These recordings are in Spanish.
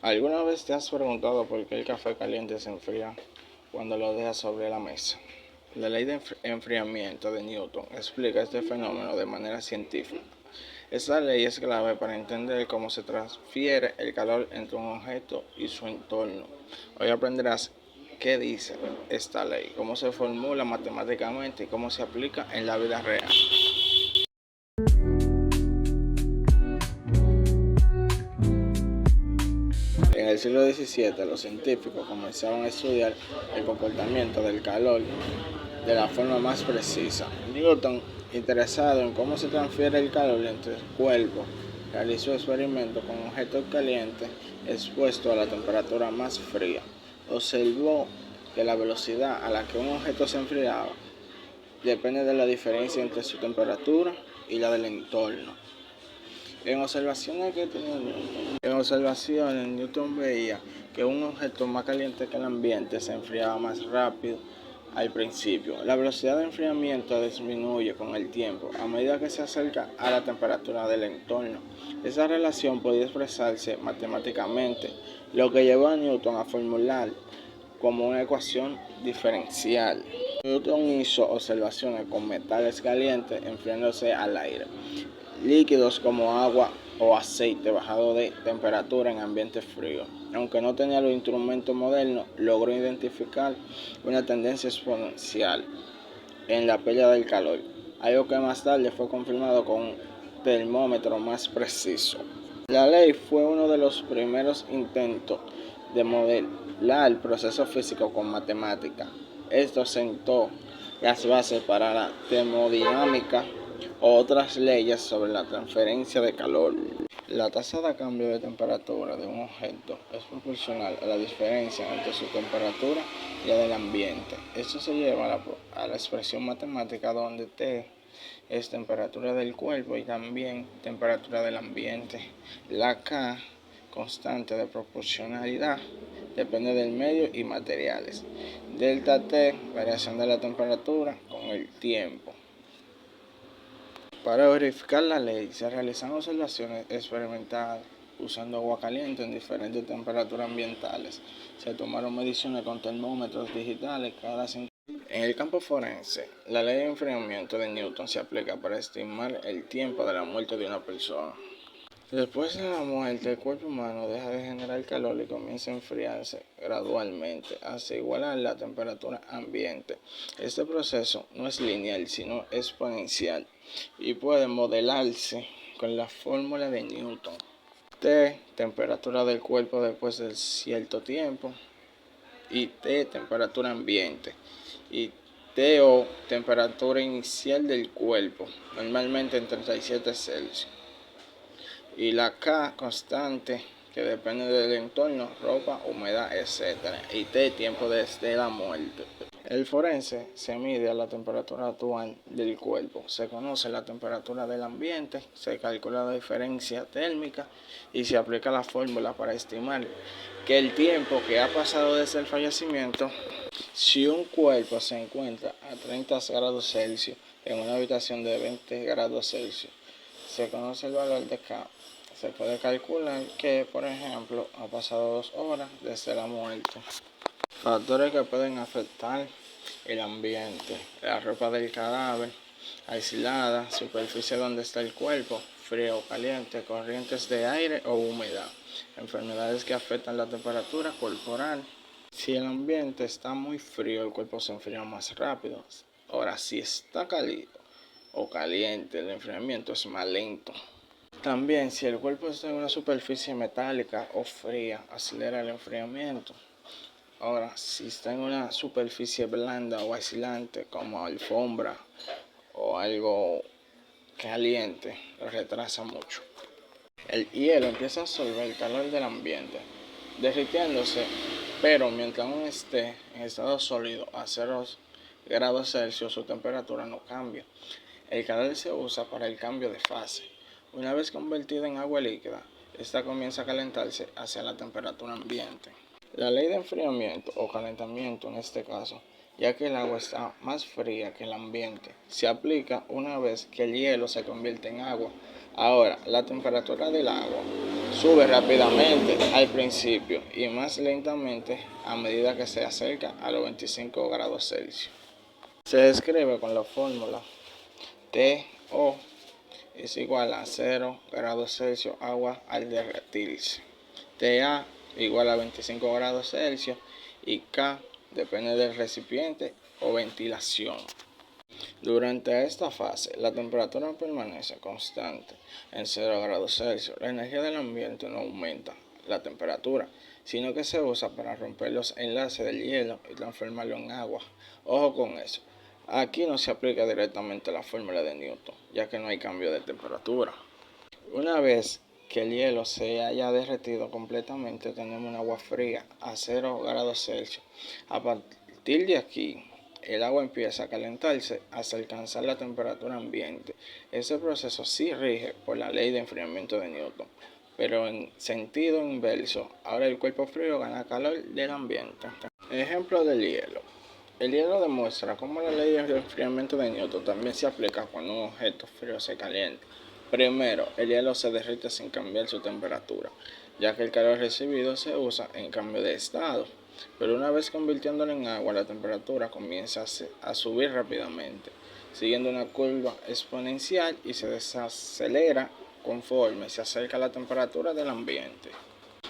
¿Alguna vez te has preguntado por qué el café caliente se enfría cuando lo dejas sobre la mesa? La ley de enfriamiento de Newton explica este fenómeno de manera científica. Esta ley es clave para entender cómo se transfiere el calor entre un objeto y su entorno. Hoy aprenderás qué dice esta ley, cómo se formula matemáticamente y cómo se aplica en la vida real. En el siglo XVII, los científicos comenzaron a estudiar el comportamiento del calor de la forma más precisa. Newton, interesado en cómo se transfiere el calor entre cuerpos, realizó experimentos con objetos calientes expuestos a la temperatura más fría. Observó que la velocidad a la que un objeto se enfriaba depende de la diferencia entre su temperatura y la del entorno. En observaciones, Newton veía que un objeto más caliente que el ambiente se enfriaba más rápido al principio. La velocidad de enfriamiento disminuye con el tiempo a medida que se acerca a la temperatura del entorno. Esa relación podía expresarse matemáticamente, lo que llevó a Newton a formular como una ecuación diferencial. Newton hizo observaciones con metales calientes enfriándose al aire, líquidos como agua o aceite bajado de temperatura en ambientes fríos. Aunque no tenía los instrumentos modernos, logró identificar una tendencia exponencial en la pérdida del calor, algo que más tarde fue confirmado con un termómetro más preciso. La ley fue uno de los primeros intentos de modelar el proceso físico con matemáticas. Esto sentó las bases para la termodinámica o otras leyes sobre la transferencia de calor. La tasa de cambio de temperatura de un objeto es proporcional a la diferencia entre su temperatura y la del ambiente. Esto se lleva a la expresión matemática donde T es temperatura del cuerpo y también temperatura del ambiente. La K, constante de proporcionalidad, depende del medio y materiales. Delta T, variación de la temperatura con el tiempo. Para verificar la ley se realizan observaciones experimentales usando agua caliente en diferentes temperaturas ambientales. Se tomaron mediciones con termómetros digitales cada 5. En el campo forense, la ley de enfriamiento de Newton se aplica para estimar el tiempo de la muerte de una persona. Después de la muerte, el cuerpo humano deja de generar calor y comienza a enfriarse gradualmente hasta igualar la temperatura ambiente. Este proceso no es lineal, sino exponencial y puede modelarse con la fórmula de Newton. T, temperatura del cuerpo después de cierto tiempo, y T, temperatura ambiente, y TO, temperatura inicial del cuerpo, normalmente en 37 Celsius. Y la K, constante, que depende del entorno, ropa, humedad, etc. Y T, tiempo desde la muerte. El forense se mide a la temperatura actual del cuerpo, se conoce la temperatura del ambiente, se calcula la diferencia térmica y se aplica la fórmula para estimar que el tiempo que ha pasado desde el fallecimiento. Si un cuerpo se encuentra a 30 grados Celsius en una habitación de 20 grados Celsius, se conoce el valor de K. Se puede calcular que, por ejemplo, ha pasado 2 horas desde la muerte. Factores que pueden afectar el ambiente: la ropa del cadáver aislada, superficie donde está el cuerpo, frío o caliente, corrientes de aire o humedad, enfermedades que afectan la temperatura corporal. Si el ambiente está muy frío, el cuerpo se enfría más rápido. Ahora, si está cálido o caliente, el enfriamiento es más lento. También, si el cuerpo está en una superficie metálica o fría, acelera el enfriamiento. Ahora, si está en una superficie blanda o aislante, como alfombra o algo caliente, lo retrasa mucho. El hielo empieza a absorber el calor del ambiente, derritiéndose, pero mientras aún esté en estado sólido a 0 grados Celsius, su temperatura no cambia. El calor se usa para el cambio de fase. Una vez convertida en agua líquida, esta comienza a calentarse hacia la temperatura ambiente. La ley de enfriamiento o calentamiento en este caso, ya que el agua está más fría que el ambiente, se aplica una vez que el hielo se convierte en agua Ahora, la temperatura del agua sube rápidamente al principio y más lentamente a medida que se acerca a los 25 grados Celsius. Se describe con la fórmula TO es igual a 0 grados Celsius agua al derretirse. TA igual a 25 grados Celsius y K depende del recipiente o ventilación. Durante esta fase, la temperatura permanece constante en 0 grados Celsius. La energía del ambiente no aumenta la temperatura, sino que se usa para romper los enlaces del hielo y transformarlo en agua. Ojo con eso. Aquí no se aplica directamente la fórmula de Newton, ya que no hay cambio de temperatura. Una vez que el hielo se haya derretido completamente, tenemos un agua fría a 0 grados Celsius. A partir de aquí, el agua empieza a calentarse hasta alcanzar la temperatura ambiente. Ese proceso sí rige por la ley de enfriamiento de Newton, pero en sentido inverso. Ahora el cuerpo frío gana calor del ambiente. Ejemplo del hielo. El hielo demuestra cómo la ley de enfriamiento de Newton también se aplica cuando un objeto frío se calienta. Primero, el hielo se derrite sin cambiar su temperatura, ya que el calor recibido se usa en cambio de estado. Pero una vez convirtiéndolo en agua, la temperatura comienza a subir rápidamente, siguiendo una curva exponencial y se desacelera conforme se acerca a la temperatura del ambiente.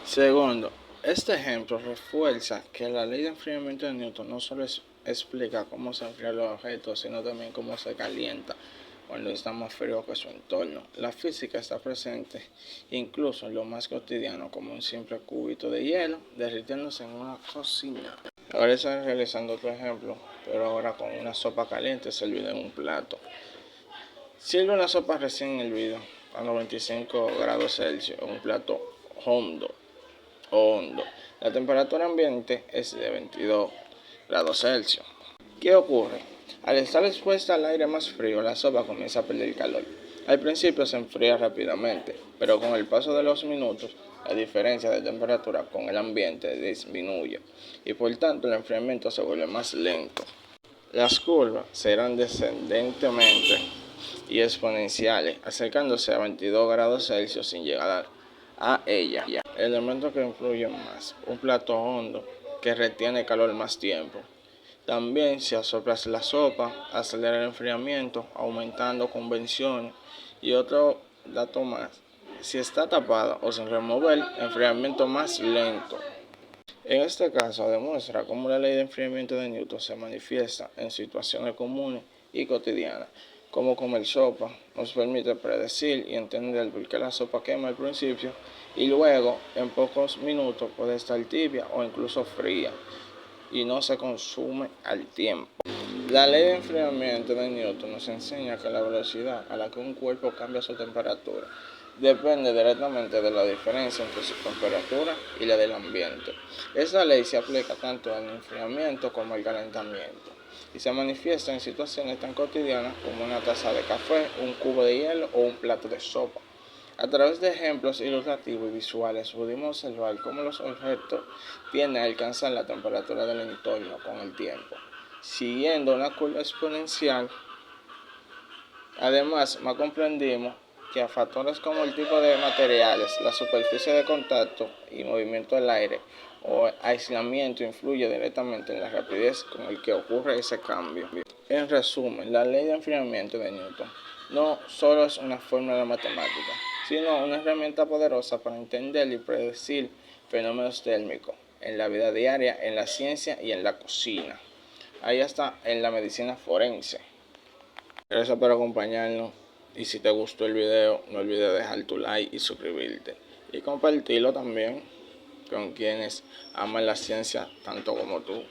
Segundo, este ejemplo refuerza que la ley de enfriamiento de Newton no solo explica cómo se enfrían los objetos, sino también cómo se calienta cuando está más frío que su entorno. La física está presente incluso en lo más cotidiano, como un simple cubito de hielo derritiéndose en una cocina. Ahora estoy realizando otro ejemplo, pero ahora con una sopa caliente servida en un plato. Sirve una sopa recién hervida a los 25 grados Celsius en un plato hondo. La temperatura ambiente es de 22 grados Celsius. ¿Qué ocurre? Al estar expuesta al aire más frío, la sopa comienza a perder calor. Al principio se enfría rápidamente, pero con el paso de los minutos, la diferencia de temperatura con el ambiente disminuye y por tanto el enfriamiento se vuelve más lento. Las curvas serán descendentemente y exponenciales, acercándose a 22 grados Celsius sin llegar a ella. Elementos que influyen más. Un plato hondo que retiene calor más tiempo. También si asoplas la sopa, acelera el enfriamiento, aumentando convección. Y otro dato más, si está tapada o sin remover, enfriamiento más lento. En este caso demuestra cómo la ley de enfriamiento de Newton se manifiesta en situaciones comunes y cotidianas, como comer sopa. Nos permite predecir y entender por qué la sopa quema al principio y luego en pocos minutos puede estar tibia o incluso fría y no se consume al tiempo. La ley de enfriamiento de Newton nos enseña que la velocidad a la que un cuerpo cambia su temperatura depende directamente de la diferencia entre su temperatura y la del ambiente. Esta ley se aplica tanto al enfriamiento como al calentamiento y se manifiesta en situaciones tan cotidianas como una taza de café, un cubo de hielo o un plato de sopa. A través de ejemplos ilustrativos y visuales pudimos observar cómo los objetos tienden a alcanzar la temperatura del entorno con el tiempo, siguiendo una curva exponencial. Además, más comprendimos que a factores como el tipo de materiales, la superficie de contacto y movimiento del aire o aislamiento influye directamente en la rapidez con la que ocurre ese cambio. En resumen, la ley de enfriamiento de Newton no solo es una fórmula matemática, sino una herramienta poderosa para entender y predecir fenómenos térmicos en la vida diaria, en la ciencia y en la cocina. Ahí está en la medicina forense. Gracias por acompañarnos y si te gustó el video no olvides dejar tu like y suscribirte y compartirlo también con quienes aman la ciencia tanto como tú.